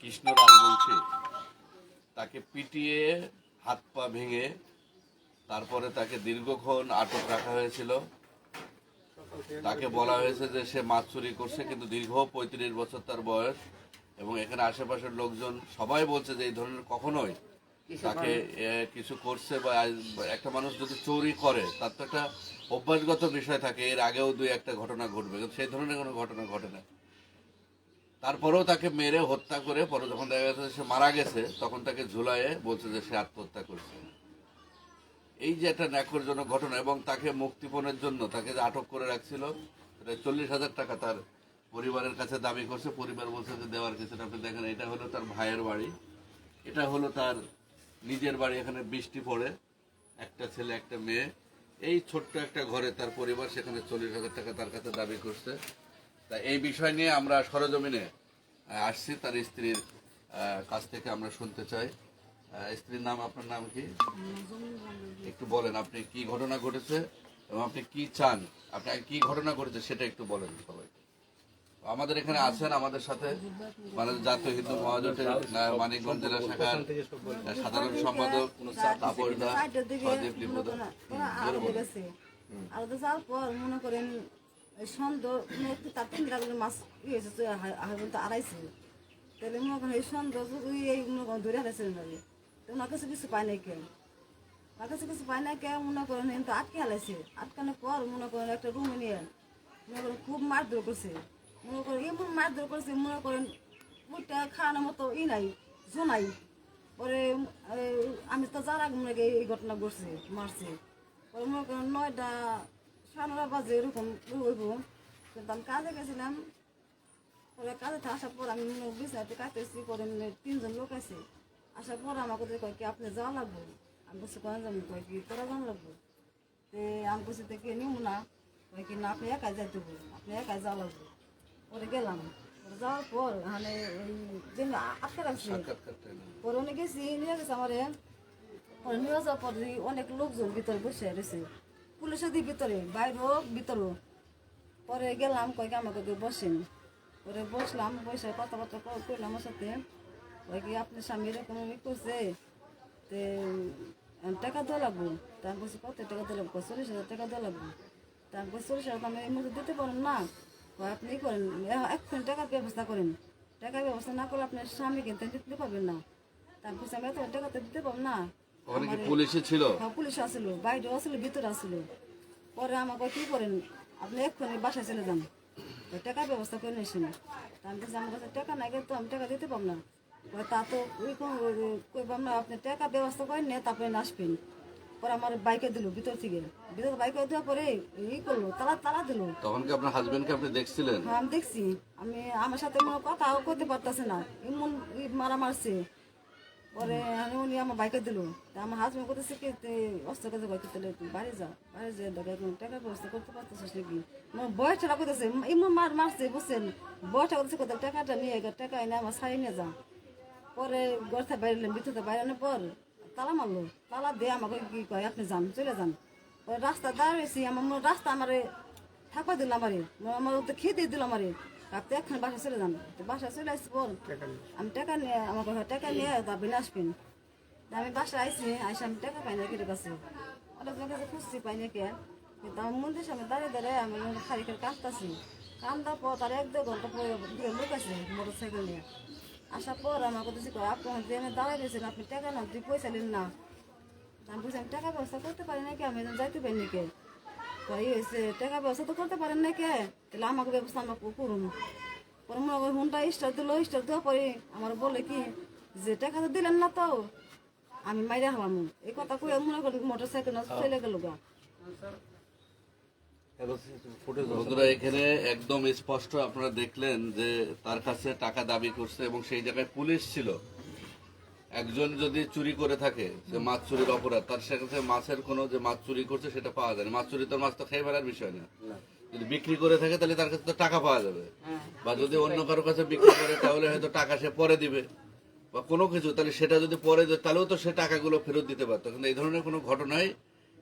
কৃষ্ণ রাজবংশী তাকে পিটিয়ে হাত পা ভেঙে তারপরে তাকে দীর্ঘক্ষণ আটক রাখা হয়েছিল। তাকে বলা হয়েছে যে সে মাছ চুরি করছে, কিন্তু দীর্ঘ 35 বছর তার বয়স, এবং এখানে আশেপাশের লোকজন সবাই বলছে যে এই ধরনের কখনোই তাকে কিছু করছে। বা একটা মানুষ যদি চুরি করে তার তো একটা অভ্যাসগত বিষয় থাকে, এর আগেও 2-1টা ঘটনা ঘটবে, কিন্তু সেই ধরনের কোনো ঘটনা ঘটে না। তারপরেও তাকে মেরে হত্যা করে পরে যখন দেখা গেছে সে মারা গেছে তখন তাকে ঝুলায়ে বলছে যে সে আত্মহত্যা করছে। এই যে একটা ন্যাক্কারজনক ঘটনা, এবং তাকে মুক্তিপণের জন্য তাকে যে আটক করে রাখছিল 40,000 টাকা তার পরিবারের কাছে দাবি করছে। পরিবার বলছে যে দেওয়ার কিছু না। আপনি দেখেন, এটা হলো তার ভাইয়ের বাড়ি, এটা হলো তার নিজের বাড়ি। এখানে বৃষ্টি পড়ে, একটা ছেলে একটা মেয়ে, এই ছোট্ট একটা ঘরে তার পরিবার, সেখানে 40,000 টাকা তার কাছে দাবি করছে। তা এই বিষয় নিয়ে আমরা সরেজমিনে আসছি, তার স্ত্রীর কাছ থেকে আমরা শুনতে চাই। স্ত্রীর নাম, আপনার নাম কি একটু বলেন, আপনি কি ঘটনা ঘটেছে এবং আপনি কি চান, আপনি কি ঘটনা ঘটেছে সেটা একটু বলেন সবাই। আমাদের এখানে আছেন আমাদের সাথে মানে জাতীয় হিন্দু মহাজোটের মানিকগঞ্জ জেলা শাখার সাধারণ সম্পাদক তাপস দাস, সজীব লিপুদা। আর তো যাওয়ার পর মনে করেন সন্ধ্যা তার 3 টাকা মাছ হয়েছে আড়াইছে, তাহলে মনে করেন এই সন্ধ্যা এই মনে করেন ধরে হারাইছে তো ওনার কাছে কিছু পায় নাই কেউ, ওনার কাছে কিছু পায় নাই কেউ, মনে করেন তো আটকে হালাইছে। আটকানোর পর মনে করেন একটা রুমে নিয়ে মনে করেন খুব মারধর করছে, মনে করেন এমন মারধর করছে মনে করেন ওইটা খাওয়ানোর মতো নাই জোনাই। পরে আমি তো যার আগে মনে এই ঘটনা ঘটছে মারছে। পরে মনে করেন 9টা 9:30 বাজে এরকম হইব, কিন্তু আমি কাজে গেছিলাম। পরে কাজে আসার পর আমি বিছানাতে কাটতেছি, পরে 3 জন লোক আছে। আসার পর আমাকে কয় কি আপনি যাওয়া লাগবো, আমি বলছি কেন যাবো, কয় কি তোরা যাওয়া লাগবো। তো আমি বলছি তো কে নিব না, কয় কি না আপনি একাই যাইতে হবে, আপনি একাই যাওয়া লাগবে। পরে গেলাম, পরে যাওয়ার পর এখানে যে আটকে রাখছি, পরে অনেক গেছি নিয়ে গেছে আমারে। পরে নিয়ে যাওয়ার পর অনেক লোকজন ভিতরে বসে রয়েছে, পুলিশের দিক ভিতরে বাইরেও ভিতরেও। পরে গেলাম, কয়েক আমাকে বসেন। পরে বসলাম, বসে কথাবার্তা করলাম আমার সাথে। কয় কি আপনার স্বামী এরকম করছে, তো টাকা দেওয়া লাগবো। তা আমি বলছি কত টাকা দেওয়া লাগবো, 40,000 টাকা দেওয়া লাগবো। তা আমি 40,000 আমি এই মধ্যে দিতে পারেন না, আপনি করেন এখন টাকার ব্যবস্থা করেন, টাকার ব্যবস্থা না করলে আপনার স্বামী কিন্তু দিতে পারবেন না। তা আমি বলছি আমি এত টাকা তো দিতে পারবো না। পুলিশে ছিল, পুলিশ আসলো, বাইরেও আসলো, ভিতরে আসলো। পরে আমাকে কি করেন আপনি এক্ষুনি বাসায় চলে যান, টাকার ব্যবস্থা করে নিয়েছেন। তা আমি বলছি আমার কাছে টাকা নাই, কিন্তু আমি টাকা দিতে পারবো না। তা তো কইবাম না, আপনি টাকা ব্যবস্থা করেন না, তারপরে আসবেন। পরে আমার বাইকে দিল ভিতর থেকে, ভিতরে বাইকে দেওয়ার পরে করলো তালা তালা দিল। তখন কি আপনার হাজবেন্ডকে আপনি দেখছিলেন? হ্যাঁ আমি দেখছি, আমি আমার সাথে কোনো কথাও করতে পারতেছে না, এমন মারা মারছে। পরে উনি আমার বাইকে দিল, আমার হাজবেন্ড করতেছে কি অস্ত্র কাজে কয়েক তাহলে তুই বাড়ি যা, বাড়ি যেয়ে টাকার ব্যবস্থা করতে পারতেছিস নাকি। বয়স টাকা করতেছে এমন মারছে বুঝছেন, বয়সটা করতেছে কোথাও টাকাটা নিয়ে টাকা এনে আমার সারি নিয়ে যা। পরে ঘর থেকে বাইরে ভিতরে বাইরানোর পর তালা মারলো, তালা দিয়ে আমাকে কি কয় আপনি যান, চলে যান। পরে রাস্তা দাঁড়িয়েছি, আমার রাস্তা আমারে থাকবা দিল, আমার তো খেয়ে দিয়ে দিল আমারে, আপনি এখন বাসা চলে যান। বাসা চলে আসছি পর আমি টাকা নিয়ে আমাকে টাকা নিয়ে তারপরে আসবেন। আমি বাসা আইসি, আইসি আমি টাকা পাই না কেটে কাছে, অনেকজন কাছে খুঁজছি পাই না কে, কিন্তু আমার মন্দির সামনে দাঁড়িয়ে দাঁড়িয়ে আমি খালি করে কাঁদতেছি। কান্দার পর তার 1-2 ঘন্টা পরে লোক আছে মোটর সাইকেল নিয়ে। আসার পর আমার কথা আপনার যে দাঁড়াই রয়েছেন আপনি টাকা না তুই পয়সা নিন না। আমি বলছি আমি টাকা ব্যবস্থা করতে পারি না কে, আমি যাইতে পারি না কে। এই হয়েছে টাকা ব্যবস্থা তো করতে পারেন না কে, তাহলে আমাকে ব্যবস্থা আমাকে করুন। পরে মনে করি হুন্ডা স্টার দিল, স্টার দেওয়ার পরে আমার বলে কি যে টাকা তো দিলেন না, তো আমি মাইরে হলাম। এই কথা কই মনে করি মোটর সাইকেল চলে গেল গা। বন্ধুরা, এখানে একদম স্পষ্ট আপনারা দেখলেন যে তার কাছে টাকা দাবি করছে এবং সেই জায়গায় পুলিশ ছিল। একজন যদি চুরি করে থাকে, যে মাছ চুরির অপরাধ, তার সাথে মাছের কোনো যে মাছ চুরি করছে সেটা পাওয়া যায় না। মাছ চুরি তো মাছ তো খেয়ে ফেলার বিষয় না, যদি বিক্রি করে থাকে তাহলে তার কাছে তো টাকা পাওয়া যাবে, বা যদি অন্য কারো কাছে বিক্রি করে তাহলে হয়তো টাকা সে পরে দিবে বা কোনো কিছু, তাহলে সেটা যদি পরে তাহলেও তো সে টাকাগুলো ফেরত দিতে পারতো। কিন্তু এই ধরনের কোনো ঘটনাই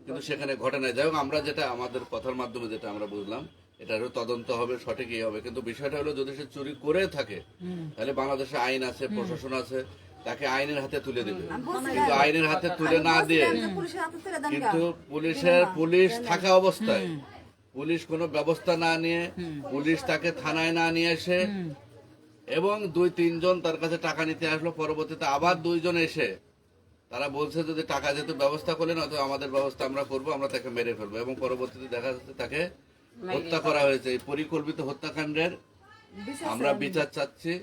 কিন্তু সেখানে ঘটে নাই। যাই হোক, আমরা যেটা আমাদের কথার মাধ্যমে যেটা আমরা বুঝলাম এটারও তদন্ত হবে, সঠিকই হবে। কিন্তু বিষয়টা হলো যদি সে চুরি করে থাকে তাহলে বাংলাদেশে আইন আছে, প্রশাসন আছে, তাকে আইনের হাতে তুলে দেবে। আমি বলছিলাম- কিন্তু আইনের হাতে তুলে না দিয়ে বলছিলাম যে পুলিশের হাতে তুলে দেন গা। কিন্তু পুলিশ থাকা অবস্থায় পুলিশ কোনো ব্যবস্থা না নিয়ে, পুলিশ তাকে থানায় না নিয়ে এসে এবং 2-3 জন তার কাছে টাকা নিতে আসলো, পরবর্তীতে আবার 2 জন এসে তারা বলছে যদি টাকা যেহেতু ব্যবস্থা করলেন অথবা আমাদের ব্যবস্থা আমরা করব, আমরা তাকে মেরে ফেলবো, এবং পরবর্তীতে দেখা যাচ্ছে তাকে হত্যা করা হয়েছে। এই পরিকল্পিত হত্যাকাণ্ডের বিচার আমরা বিচার চাচ্ছি।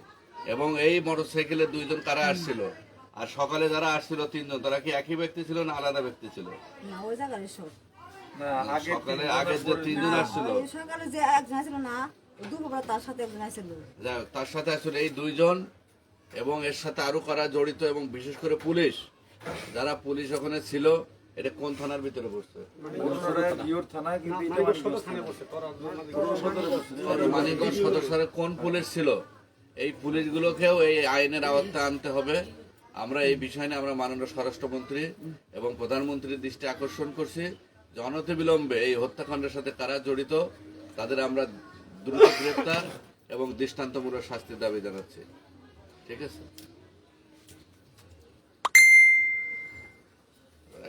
এবং এই মোটরসাইকেলে 2 জন কারা আসছিল, আর সকালে যারা আসছিল 3 জন, তারা কি একই ব্যক্তি ছিল না আলাদা ব্যক্তি ছিল? না ওই জায়গায় সব সকালে আগে যে 3 জন আসছিল, ওই সকালে যে একজন ছিল না, ওই দুপুরবেলা তার সাথে একজন আসছিল। যাই হোক, তার সাথে আসলে এই 2 জন এবং এর সাথে আরো কারা জড়িত, এবং বিশেষ করে পুলিশ, যারা পুলিশ ওখানে ছিল, এটা কোন থানার ভিতরে পড়ছে? মানিকগঞ্জ সদস্যের কোন পুলিশ ছিল? এই পুলিশগুলোকেও এই আইনের আওতায় আনতে হবে। আমরা এই বিষয় নিয়ে আমরা মাননীয় স্বরাষ্ট্রমন্ত্রী এবং প্রধানমন্ত্রীর দৃষ্টি আকর্ষণ করছি যে অনতিবিলম্বে এই হত্যাকাণ্ডের সাথে কারা জড়িত তাদের আমরা দ্রুত গ্রেফতার এবং দৃষ্টান্তমূলক শাস্তির দাবি জানাচ্ছি। ঠিক আছে,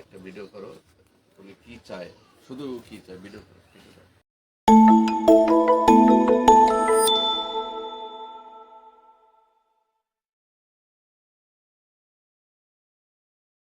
একটা ভিডিও করো, তুমি কি চায়, শুধু কি চায় ভিডিও করো।